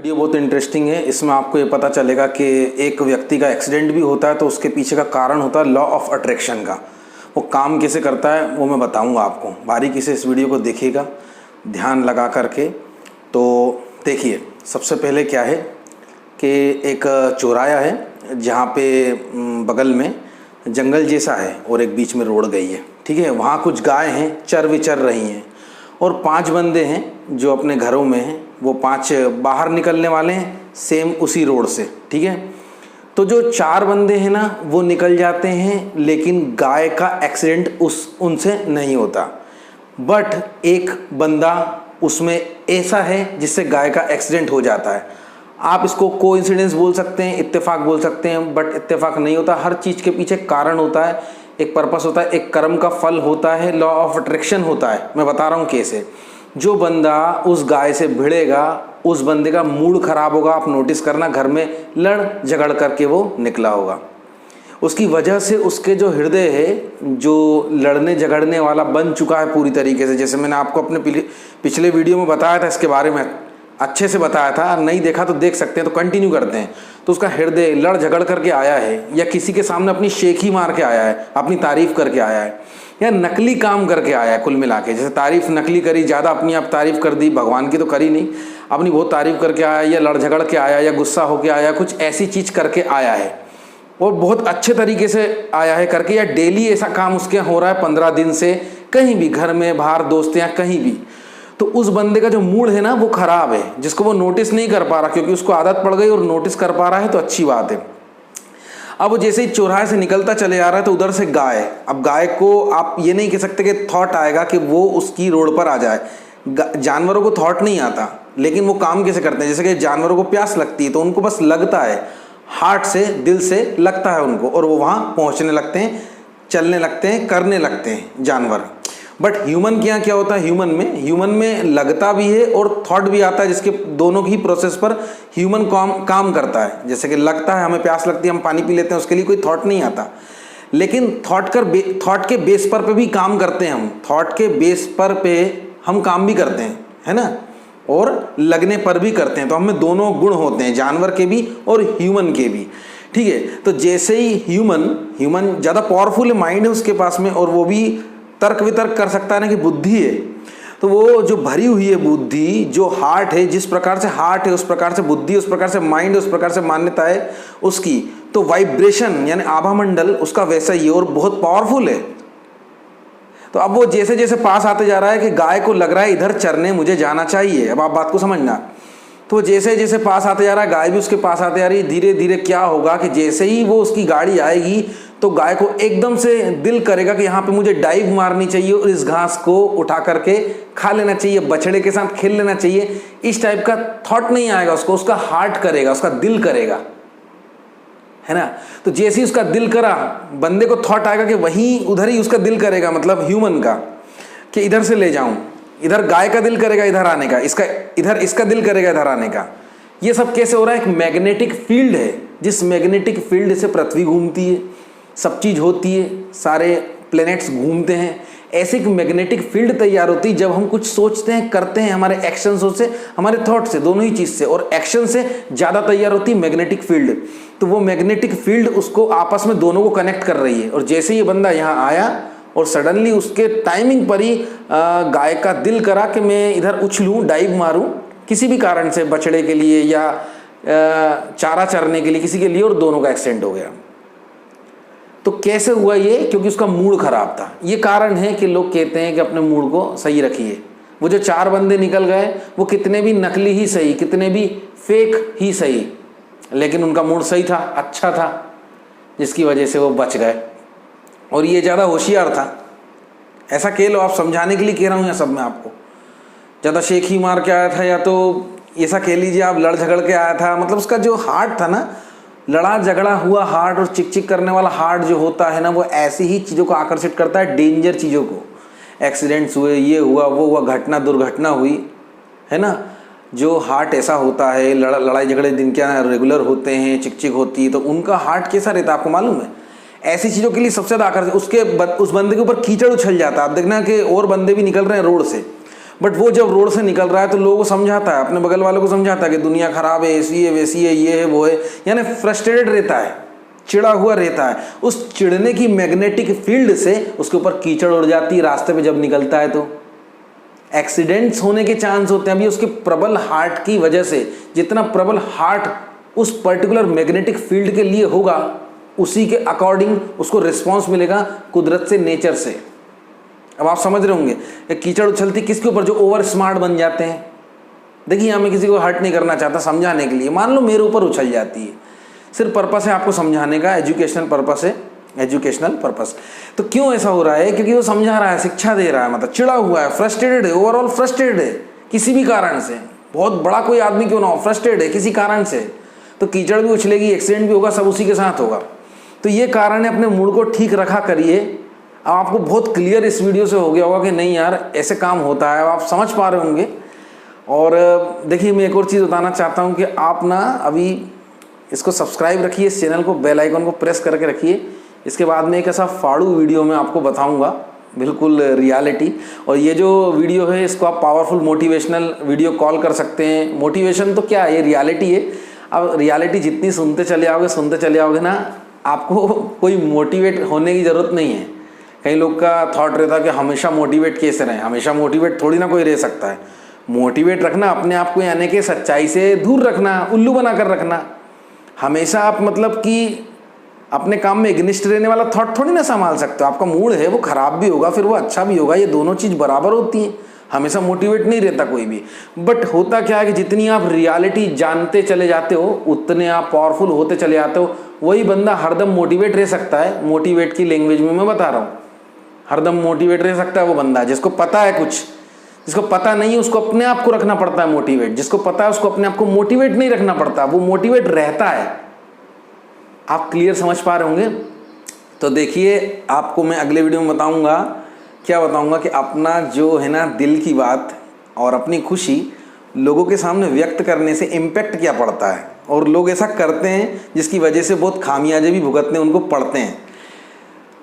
Video बहुत interesting है। इसमें आपको ये पता चलेगा कि एक व्यक्ति का एक्सीडेंट भी होता है तो उसके पीछे का कारण होता है लॉ ऑफ अट्रैक्शन का। वो काम कैसे करता है वो मैं बताऊंगा आपको। बारीकी से इस वीडियो को देखिएगा ध्यान लगा करके। तो देखिए, सबसे पहले क्या है कि एक चौराहा है जहाँ पे बगल में जंगल जैसा है और एक बीच में रोड गई है, ठीक है। वहाँ कुछ गाय हैं, चर विचर रही हैं और 5 बंदे हैं जो अपने घरों में हैं। वो 5 बाहर निकलने वाले हैं सेम उसी रोड से, ठीक है। तो जो 4 बंदे हैं ना वो निकल जाते हैं, लेकिन गाय का एक्सीडेंट उनसे नहीं होता। बट एक बंदा उसमें ऐसा है जिससे गाय का एक्सीडेंट हो जाता है। आप इसको कोइंसिडेंस बोल सकते हैं, इत्तेफाक बोल सकते हैं, बट इत्तेफाक नहीं होता। हर चीज़ के पीछे कारण होता है, एक पर्पस होता है, एक कर्म का फल होता है, लॉ ऑफ अट्रैक्शन होता है। मैं बता रहा हूँ कैसे। जो बंदा उस गाय से भिड़ेगा उस बंदे का मूड खराब होगा। आप नोटिस करना, घर में लड़ झगड़ करके वो निकला होगा। उसकी वजह से उसके जो हृदय है जो लड़ने झगड़ने वाला बन चुका है पूरी तरीके से। जैसे मैंने आपको अपने पिछले वीडियो में बताया था, इसके बारे में अच्छे से बताया था। नहीं देखा तो देख सकते हैं, तो कंटिन्यू करते हैं। तो उसका हृदय लड़ झगड़ करके आया है या किसी के सामने अपनी शेखी मार के आया है, अपनी तारीफ करके आया है, या नकली काम करके आया है। कुल मिला के जैसे तारीफ नकली करी, ज़्यादा अपनी आप तारीफ कर दी, भगवान की तो करी नहीं, अपनी बहुत तारीफ करके आया, या लड़ झगड़ के आया, या गुस्सा होके आया, कुछ ऐसी चीज़ करके आया है और बहुत अच्छे तरीके से आया है करके, या डेली ऐसा काम उसके हो रहा है 15 दिन से, कहीं भी घर में बाहर दोस्त या कहीं भी। तो उस बंदे का जो मूड है ना वो खराब है, जिसको वो नोटिस नहीं कर पा रहा, क्योंकि उसको आदत पड़ गई और नोटिस कर पा रहा है तो अच्छी बात है। अब वो जैसे ही चौराहे से निकलता चले जा रहा है तो उधर से गाय। अब गाय को आप ये नहीं कह सकते कि थॉट आएगा कि वो उसकी रोड पर आ जाए। जानवरों को थॉट नहीं आता, लेकिन वो काम कैसे करते हैं। जैसे कि जानवरों को प्यास लगती है तो उनको बस लगता है, हार्ट से, दिल से लगता है उनको, और वो वहाँ पहुँचने लगते हैं, चलने लगते हैं, करने लगते हैं जानवर। बट ह्यूमन के यहाँ क्या होता है, ह्यूमन में लगता भी है और थॉट भी आता है, जिसके दोनों ही प्रोसेस पर ह्यूमन काम करता है। जैसे कि लगता है, हमें प्यास लगती है, हम पानी पी लेते हैं, उसके लिए कोई थॉट नहीं आता। लेकिन थॉट के बेस पर भी काम करते हैं हम। थॉट के बेस पर पे हम काम भी करते हैं, है ना, और लगने पर भी करते हैं। तो हमें दोनों गुण होते हैं, जानवर के भी और ह्यूमन के भी, ठीक है। तो जैसे ही ह्यूमन ज़्यादा पावरफुल है, माइंड है उसके पास में, और वो भी तर्क वितर्क कर सकता है ना कि बुद्धि है। तो वो जो भरी हुई है बुद्धि, जो हार्ट है, जिस प्रकार से हार्ट है उस प्रकार से बुद्धि, उस प्रकार से माइंड, उस प्रकार से मान्यता है उसकी। तो वाइब्रेशन यानी आभा मंडल उसका वैसा ही है और बहुत पावरफुल है। तो अब वो जैसे जैसे पास आते जा रहा है कि गाय को लग रहा है इधर चरने मुझे जाना चाहिए। अब आप बात को समझना। तो जैसे जैसे पास आते जा रहा है, गाय भी उसके पास आते जा रही है। धीरे धीरे क्या होगा कि जैसे ही वो उसकी गाड़ी आएगी तो गाय को एकदम से दिल करेगा कि यहाँ पे मुझे डाइव मारनी चाहिए और इस घास को उठा करके खा लेना चाहिए, बछड़े के साथ खेल लेना चाहिए। इस टाइप का थॉट नहीं आएगा उसको, उसका हार्ट करेगा, उसका दिल करेगा, है ना। तो जैसे ही उसका दिल करा, बंदे को थॉट आएगा कि वहीं उधर ही उसका दिल करेगा, मतलब ह्यूमन का, कि इधर से ले जाऊं। इधर गाय का दिल करेगा इधर आने का, इसका दिल करेगा इधर आने का। ये सब कैसे हो रहा है? एक मैग्नेटिक फील्ड है, जिस मैग्नेटिक फील्ड से पृथ्वी घूमती है, सब चीज़ होती है, सारे प्लैनेट्स घूमते हैं। ऐसे एक मैग्नेटिक फील्ड तैयार होती है जब हम कुछ सोचते हैं, करते हैं, हमारे एक्शंस से, हमारे थॉट से, दोनों ही चीज़ से, और एक्शन से ज़्यादा तैयार होती है मैग्नेटिक फील्ड। तो वो मैग्नेटिक फील्ड उसको आपस में दोनों को कनेक्ट कर रही है। और जैसे ये बंदा यहाँ आया और सडनली उसके टाइमिंग पर ही गाय का दिल करा कि मैं इधर उछलूँ, डाइव मारूँ किसी भी कारण से, बछड़े के लिए या चारा चरने के लिए, किसी के लिए, और दोनों का एक्सीडेंट हो गया। तो कैसे हुआ ये? क्योंकि उसका मूड खराब था। ये कारण है कि लोग कहते हैं कि अपने मूड को सही रखिए। वो जो 4 बंदे निकल गए वो कितने भी नकली ही सही, कितने भी फेक ही सही, लेकिन उनका मूड सही था, अच्छा था, जिसकी वजह से वो बच गए। और ये ज़्यादा होशियार था, ऐसा कह लो आप, समझाने के लिए कह रहा हूँ। या सब में आपको ज़्यादा शेख ही मार के आया था, या तो ऐसा कह लीजिए आप लड़ झगड़ के आया था। मतलब उसका जो हार्ट था ना, लड़ा झगड़ा हुआ हार्ट और चिक चिक करने वाला हार्ट जो होता है ना, वो ऐसी ही चीज़ों को आकर्षित करता है, डेंजर चीज़ों को। एक्सीडेंट्स हुए, ये हुआ, वो हुआ, घटना दुर्घटना हुई, है ना। जो हार्ट ऐसा होता है, लड़ाई झगड़े दिन के रेगुलर होते हैं, चिक चिक होती है, तो उनका हार्ट कैसा रहता है आपको मालूम है। ऐसी चीज़ों के लिए सबसे ज़्यादा आकर्षित, उस बंदे के ऊपर कीचड़ उछल जाता है। आप देखना कि और बंदे भी निकल रहे हैं रोड से, बट वो जब रोड से निकल रहा है तो लोगों को समझाता है, अपने बगल वालों को समझाता है कि दुनिया खराब है, ऐसी है वैसी है, ये है वो है, यानी फ्रस्ट्रेटेड रहता है, चिड़ा हुआ रहता है। उस चिढ़ने की मैग्नेटिक फील्ड से उसके ऊपर कीचड़ उड़ जाती है रास्ते पे जब निकलता है, तो एक्सीडेंट्स होने के चांस होते हैं। अभी उसके प्रबल हार्ट की वजह से, जितना प्रबल हार्ट उस पर्टिकुलर मैग्नेटिक फील्ड के लिए होगा, उसी के अकॉर्डिंग उसको रिस्पॉन्स मिलेगा कुदरत से, नेचर से। अब आप समझ रहे होंगे कि कीचड़ उछलती किसके ऊपर? जो ओवर स्मार्ट बन जाते हैं। देखिए यहाँ मैं किसी को हर्ट नहीं करना चाहता, समझाने के लिए। मान लो मेरे ऊपर उछल जाती है, सिर्फ पर्पस है आपको समझाने का, एजुकेशनल पर्पस है, एजुकेशनल पर्पस। तो क्यों ऐसा हो रहा है? क्योंकि वो समझा रहा है, शिक्षा दे रहा है, मतलब चिड़ा हुआ है, फ्रस्ट्रेटेड है, ओवरऑल फ्रस्ट्रेटेड है किसी भी कारण से। बहुत बड़ा कोई आदमी क्यों ना हो, फ्रस्ट्रेटेड है किसी कारण से, तो कीचड़ भी उछलेगी, एक्सीडेंट भी होगा, सब उसी के साथ होगा। तो ये कारण है, अपने मूड को ठीक रखा करिए। अब आपको बहुत क्लियर इस वीडियो से हो गया होगा कि नहीं यार ऐसे काम होता है, आप समझ पा रहे होंगे। और देखिए मैं एक और चीज़ बताना चाहता हूँ कि आप ना अभी इसको सब्सक्राइब रखिए, इस चैनल को, बेल आइकन को प्रेस करके रखिए। इसके बाद में एक ऐसा फाड़ू वीडियो मैं आपको बताऊंगा, बिल्कुल रियलिटी। और ये जो वीडियो है इसको आप पावरफुल मोटिवेशनल वीडियो कॉल कर सकते हैं। मोटिवेशन तो क्या है, ये रियलिटी है। अब रियलिटी जितनी सुनते चले आओगे ना, आपको कोई मोटिवेट होने की ज़रूरत नहीं है। कई लोग का थॉट रहता है कि हमेशा मोटिवेट कैसे रहें, हमेशा मोटिवेट थोड़ी ना कोई रह सकता है। मोटिवेट रखना अपने आप को, यानी कि सच्चाई से दूर रखना, उल्लू बना कर रखना। हमेशा आप मतलब कि अपने काम में इग्निस्ट रहने वाला थॉट थोड़ी ना संभाल सकते हो। आपका मूड है वो ख़राब भी होगा, फिर वो अच्छा भी होगा, ये दोनों चीज़ बराबर होती हैं। हमेशा मोटिवेट नहीं रहता कोई भी। बट होता क्या है कि जितनी आप रियलिटी जानते चले जाते हो, उतने आप पावरफुल होते चले जाते हो। वही बंदा हरदम मोटिवेट रह सकता है, मोटिवेट की लैंग्वेज में मैं बता रहा हूँ। हरदम मोटिवेट रह सकता है वो बंदा जिसको पता है कुछ। जिसको पता नहीं है उसको अपने आप को रखना पड़ता है मोटिवेट। जिसको पता है उसको अपने आप को मोटिवेट नहीं रखना पड़ता, वो मोटिवेट रहता है। आप क्लियर समझ पा रहे होंगे? तो देखिए आपको मैं अगले वीडियो में बताऊंगा, क्या बताऊंगा कि अपना जो है ना दिल की बात और अपनी खुशी लोगों के सामने व्यक्त करने से इम्पैक्ट क्या पड़ता है, और लोग ऐसा करते हैं जिसकी वजह से बहुत खामियाजे भी भुगतने उनको पड़ते हैं।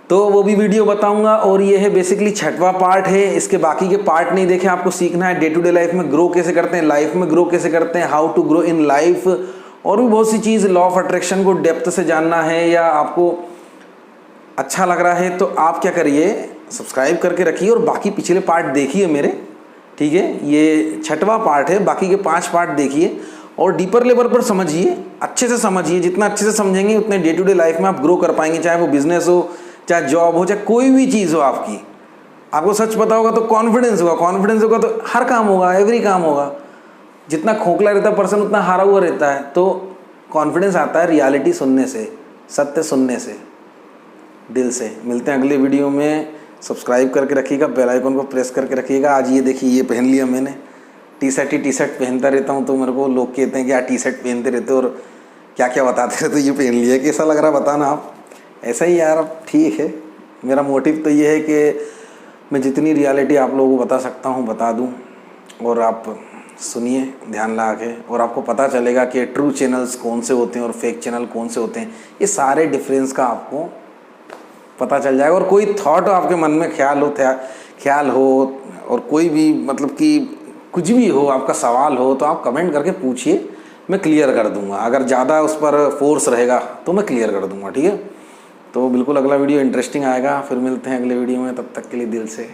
तो वो भी वीडियो बताऊंगा। और ये है बेसिकली 6वां पार्ट है, इसके बाकी के पार्ट नहीं देखे। आपको सीखना है डे टू डे लाइफ में ग्रो कैसे करते हैं, लाइफ में ग्रो कैसे करते हैं, how to grow in life, और भी बहुत सी चीज़। लॉ ऑफ अट्रैक्शन को डेप्थ से जानना है या आपको अच्छा लग रहा है तो आप क्या करिए, सब्सक्राइब करके रखिए और बाकी पिछले पार्ट देखिए मेरे, ठीक है। ये 6वां पार्ट है, बाकी के 5 पार्ट देखिए और डीपर लेवल पर समझिए, अच्छे से समझिए। जितना अच्छे से समझेंगे उतने डे टू डे लाइफ में आप ग्रो कर पाएंगे, चाहे वो बिजनेस हो, चाहे जॉब हो, चाहे कोई भी चीज़ हो आपकी। आपको सच पता होगा तो कॉन्फिडेंस होगा, कॉन्फिडेंस होगा तो हर काम होगा, एवरी काम होगा। जितना खोखला रहता है पर्सन उतना हारा हुआ रहता है। तो कॉन्फिडेंस आता है रियलिटी सुनने से, सत्य सुनने से, दिल से। मिलते हैं अगले वीडियो में। सब्सक्राइब करके रखिएगा, बेल आइकन को प्रेस करके रखिएगा। आज ये देखिए ये पहन लिया मैंने, टी शर्ट पहनता रहता हूँ, तो मेरे को लोग कहते हैं कि यार टी शर्ट पहनते रहते और क्या क्या बताते रहते, तो ये पहन लिया। कैसा लग रहा बताना आप? ऐसा ही यार, अब ठीक है। मेरा मोटिव तो ये है कि मैं जितनी रियलिटी आप लोगों को बता सकता हूँ बता दूँ, और आप सुनिए ध्यान लगा के, और आपको पता चलेगा कि ट्रू चैनल्स कौन से होते हैं और फेक चैनल कौन से होते हैं। ये सारे डिफरेंस का आपको पता चल जाएगा। और कोई थॉट आपके मन में ख्याल हो और कोई भी मतलब कि कुछ भी हो, आपका सवाल हो, तो आप कमेंट करके पूछिए, मैं क्लियर कर दूंगा। अगर ज़्यादा उस पर फोर्स रहेगा तो मैं क्लियर कर दूंगा, ठीक है। तो बिल्कुल अगला वीडियो इंटरेस्टिंग आएगा। फिर मिलते हैं अगले वीडियो में, तब तक के लिए दिल से